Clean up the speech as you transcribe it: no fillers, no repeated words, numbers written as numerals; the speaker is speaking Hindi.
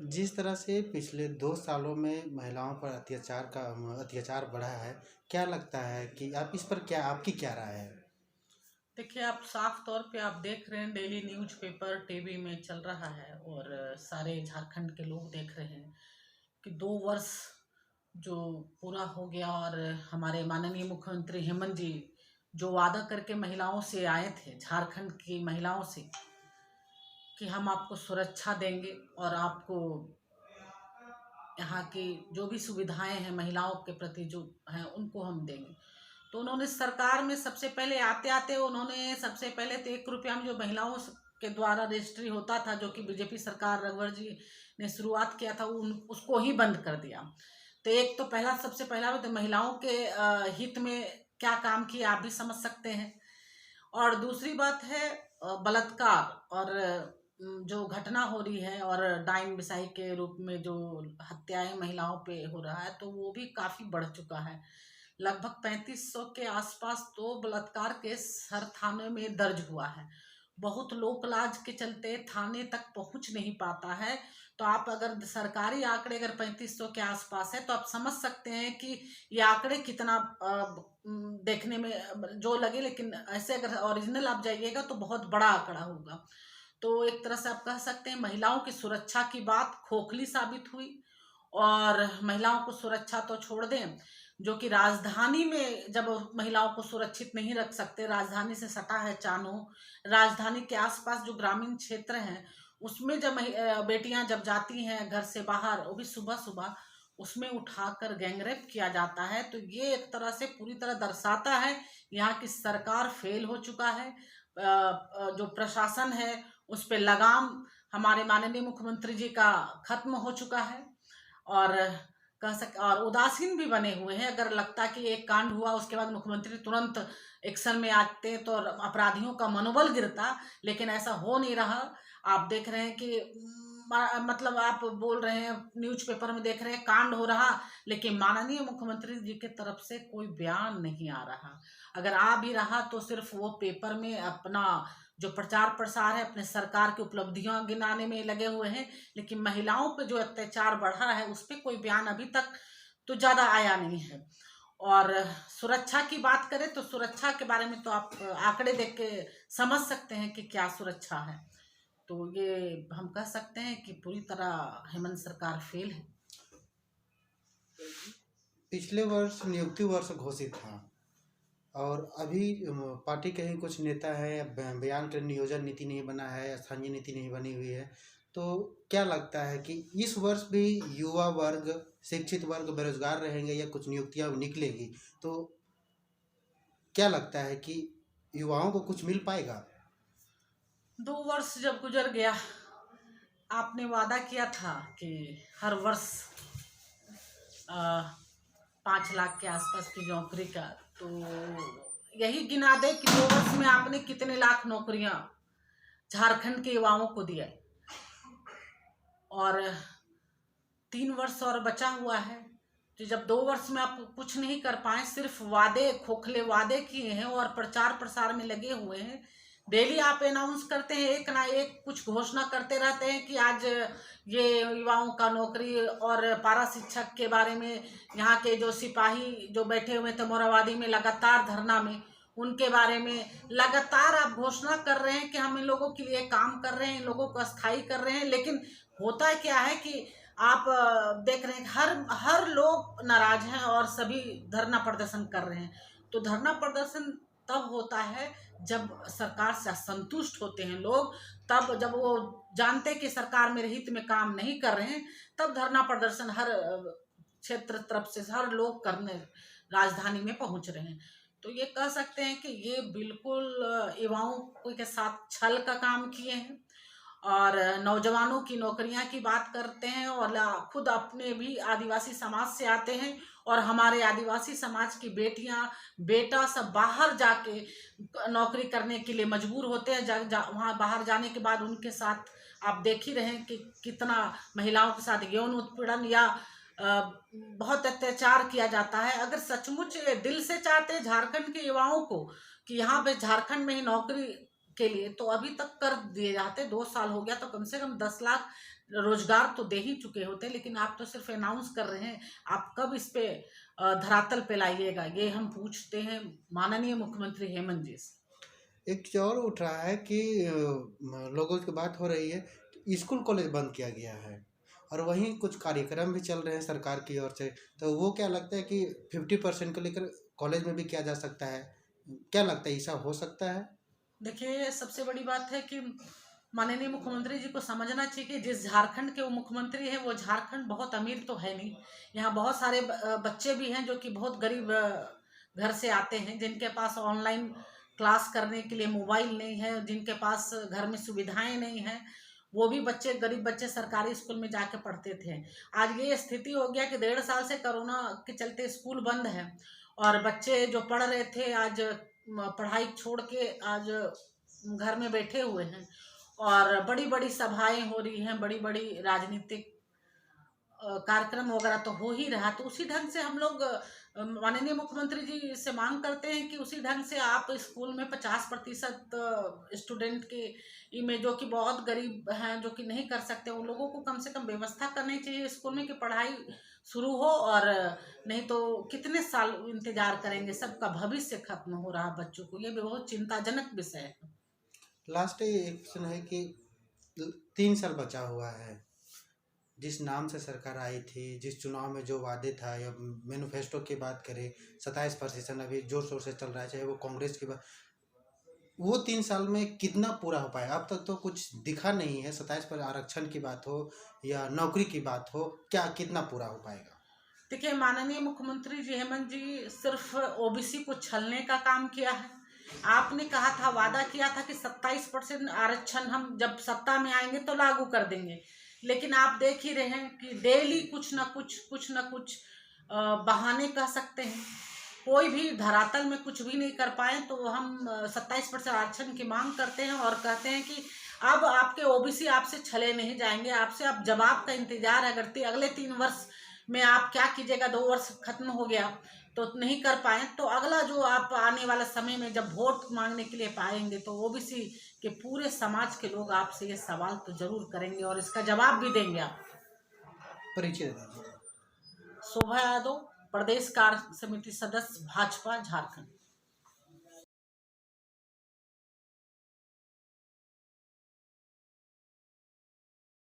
जिस तरह से पिछले 2 सालों में महिलाओं पर अत्याचार बढ़ा है, क्या लगता है कि आप इस पर आपकी क्या राय है? देखिए, आप साफ तौर पे आप देख रहे हैं, डेली न्यूज़पेपर टीवी में चल रहा है और सारे झारखंड के लोग देख रहे हैं कि 2 वर्ष जो पूरा हो गया और हमारे माननीय मुख्यमंत्री हेमंत जी जो वादा करके महिलाओं से आए थे, झारखंड की महिलाओं से, कि हम आपको सुरक्षा देंगे और आपको यहाँ की जो भी सुविधाएं हैं महिलाओं के प्रति जो हैं उनको हम देंगे। तो उन्होंने सरकार में सबसे पहले आते आते उन्होंने सबसे पहले तो 1 रुपया में जो महिलाओं के द्वारा रजिस्ट्री होता था, जो कि बीजेपी सरकार रघुवर जी ने शुरुआत किया था, उसको ही बंद कर दिया। तो एक तो पहला सबसे पहला तो महिलाओं के हित में क्या काम किया आप भी समझ सकते हैं। और दूसरी बात है बलात्कार और जो घटना हो रही है और डाइन बिसाई के रूप में जो हत्याएं महिलाओं पे हो रहा है, तो वो भी काफी बढ़ चुका है। लगभग 3500 के आसपास तो बलात्कार केस हर थाने में दर्ज हुआ है। बहुत लोक लाज के चलते थाने तक पहुंच नहीं पाता है। तो आप अगर सरकारी आंकड़े अगर 3500 के आसपास है तो आप समझ सकते हैं कि ये आंकड़े कितना देखने में जो लगे, लेकिन ऐसे अगर ओरिजिनल आप जाइएगा तो बहुत बड़ा आंकड़ा होगा। तो एक तरह से आप कह सकते हैं महिलाओं की सुरक्षा की बात खोखली साबित हुई। और महिलाओं को सुरक्षा तो छोड़ दें, जो कि राजधानी में जब महिलाओं को सुरक्षित नहीं रख सकते, राजधानी से सटा है चानो, राजधानी के आसपास जो ग्रामीण क्षेत्र हैं उसमें जब बेटियां जब जाती हैं घर से बाहर, वो भी सुबह सुबह, उसमें उठाकर गैंगरेप किया जाता है। तो ये एक तरह से पूरी तरह दर्शाता है यहाँ की सरकार फेल हो चुका है। जो प्रशासन है उस पे लगाम हमारे माननीय मुख्यमंत्री जी का खत्म हो चुका है। और और उदासीन भी बने हुए हैं। अगर लगता कि एक कांड हुआ उसके बाद मुख्यमंत्री तुरंत एक्शन में आते तो अपराधियों का मनोबल गिरता, लेकिन ऐसा हो नहीं रहा। आप देख रहे हैं कि मतलब आप बोल रहे हैं, न्यूज़पेपर में देख रहे हैं कांड हो रहा, लेकिन माननीय मुख्यमंत्री जी की तरफ से कोई बयान नहीं आ रहा। अगर आ भी रहा तो सिर्फ वो पेपर में अपना जो प्रचार प्रसार है, अपने सरकार की उपलब्धियां गिनाने में लगे हुए हैं, लेकिन महिलाओं पे जो अत्याचार बढ़ा है उस पर कोई बयान अभी तक तो ज्यादा आया नहीं है। और सुरक्षा की बात करें तो सुरक्षा के बारे में तो आप आंकड़े देख के समझ सकते हैं कि क्या सुरक्षा है। तो ये हम कह सकते हैं कि पूरी तरह हेमंत सरकार फेल है। पिछले वर्ष नियुक्ति वर्ष घोषित था और अभी पार्टी के ही कुछ नेता हैं, बयान के नियोजन नीति नहीं बना है, स्थानीय नीति नहीं बनी हुई है। तो क्या लगता है कि इस वर्ष भी युवा वर्ग, शिक्षित वर्ग बेरोजगार रहेंगे या कुछ नियुक्तियां निकलेगी? तो क्या लगता है कि युवाओं को कुछ मिल पाएगा? 2 वर्ष जब गुजर गया, आपने वादा किया था कि हर वर्ष 5 लाख के आसपास की नौकरी का, तो यही गिना दे कि 2 वर्ष में आपने कितने लाख नौकरियां झारखंड के युवाओं को दिया। और 3 वर्ष और बचा हुआ है। तो जब 2 वर्ष में आप कुछ नहीं कर पाए, सिर्फ वादे, खोखले वादे किए हैं और प्रचार प्रसार में लगे हुए हैं। डेली आप अनाउंस करते हैं, एक ना एक कुछ घोषणा करते रहते हैं कि आज ये युवाओं का नौकरी, और पारा शिक्षक के बारे में, यहाँ के जो सिपाही जो बैठे हुए थे मोराबादी में लगातार धरना में, उनके बारे में लगातार आप घोषणा कर रहे हैं कि हम इन लोगों के लिए काम कर रहे हैं, इन लोगों को अस्थायी कर रहे हैं। लेकिन होता क्या है कि आप देख रहे हैं हर हर लोग नाराज हैं और सभी धरना प्रदर्शन कर रहे हैं। तो धरना प्रदर्शन तब होता है जब सरकार से असंतुष्ट होते हैं लोग, तब जब वो जानते हैं कि सरकार मेरे हित में काम नहीं कर रहे हैं, तब धरना प्रदर्शन हर क्षेत्र तरफ से हर लोग करने राजधानी में पहुंच रहे हैं। तो ये कह सकते हैं कि ये बिल्कुल युवाओं के साथ छल का काम किए हैं और नौजवानों की नौकरियां की बात करते हैं। और खुद अपने भी आदिवासी समाज से आते हैं और हमारे आदिवासी समाज की बेटियां बेटा सब बाहर जाके नौकरी करने के लिए मजबूर होते हैं। वहाँ बाहर जाने के बाद उनके साथ आप देख ही रहे हैं कि कितना महिलाओं के साथ यौन उत्पीड़न या बहुत अत्याचार किया जाता है। अगर सचमुच दिल से चाहते झारखंड के युवाओं को कि यहाँ पे झारखंड में ही नौकरी के लिए, तो अभी तक कर दिए जाते। 2 साल हो गया तो कम से कम 10 लाख रोजगार तो दे ही चुके होते, लेकिन आप तो सिर्फ अनाउंस कर रहे हैं। आप कब इस पे धरातल पे लाइएगा, ये हम पूछते हैं माननीय मुख्यमंत्री हेमंत जी से। एक चीज़ और उठ रहा है कि लोगों की बात हो रही है कि स्कूल कॉलेज बंद किया गया है और वहीं कुछ कार्यक्रम भी चल रहे हैं सरकार की ओर से, तो वो क्या लगता है कि 50% को लेकर कॉलेज में भी किया जा सकता है? क्या लगता है, ऐसा हो सकता है? देखिए, सबसे बड़ी बात है कि माननीय मुख्यमंत्री जी को समझना चाहिए कि जिस झारखंड के वो मुख्यमंत्री हैं, वो झारखंड बहुत अमीर तो है नहीं। यहाँ बहुत सारे बच्चे भी हैं जो कि बहुत गरीब घर से आते हैं, जिनके पास ऑनलाइन क्लास करने के लिए मोबाइल नहीं है, जिनके पास घर में सुविधाएं नहीं हैं। वो भी बच्चे, गरीब बच्चे सरकारी स्कूल में जाके पढ़ते थे। आज ये स्थिति हो गया कि 1.5 साल से कोरोना के चलते स्कूल बंद है, और बच्चे जो पढ़ रहे थे आज पढ़ाई छोड़ के आज घर में बैठे हुए हैं, और बड़ी बड़ी सभाएं हो रही हैं, बड़ी बड़ी राजनीतिक कार्यक्रम वगैरह तो हो ही रहा। तो उसी ढंग से हम लोग माननीय मुख्यमंत्री जी से मांग करते हैं कि उसी ढंग से आप स्कूल में 50% स्टूडेंट के में जो कि बहुत गरीब हैं, जो कि नहीं कर सकते, उन लोगों को कम से कम व्यवस्था करनी चाहिए स्कूल में कि पढ़ाई शुरू हो। और नहीं तो कितने साल इंतजार करेंगे, सबका भविष्य खत्म हो रहा बच्चों को, ये भी बहुत चिंताजनक विषय है। लास्ट एक क्वेश्चन है कि 3 साल बचा हुआ है, जिस नाम से सरकार आई थी, जिस चुनाव में जो वादे था, या मैनिफेस्टो की बात करें, 27% अभी जोर शोर से चल रहा है, चाहे वो कांग्रेस की बात, वो 3 साल में कितना पूरा हो पाया? अब तक तो कुछ दिखा नहीं है। 27 पर आरक्षण की बात हो या नौकरी की बात हो, क्या कितना पूरा हो पाएगा? देखिए, माननीय मुख्यमंत्री जी हेमंत जी सिर्फ ओबीसी को छलने का काम किया है। आपने कहा था, वादा किया था कि 27% आरक्षण हम जब सत्ता में आएंगे तो लागू कर देंगे, लेकिन आप देख ही रहे हैं कि डेली कुछ ना कुछ बहाने कह सकते हैं। कोई भी धरातल में कुछ भी नहीं कर पाए, तो हम 27% आरक्षण की मांग करते हैं और कहते हैं कि अब आपके ओबीसी आपसे छले नहीं जाएंगे, आपसे अब जवाब का इंतजार है। अगर अगले 3 वर्ष में आप क्या कीजिएगा, 2 वर्ष खत्म हो गया तो नहीं कर पाए, तो अगला जो आप आने वाला समय में जब वोट मांगने के लिए पाएंगे, तो ओबीसी के पूरे समाज के लोग आपसे ये सवाल तो जरूर करेंगे और इसका जवाब भी देंगे आप। परिचय दीजिए। शोभा यादव, प्रदेश कार्य समिति सदस्य, भाजपा, झारखंड।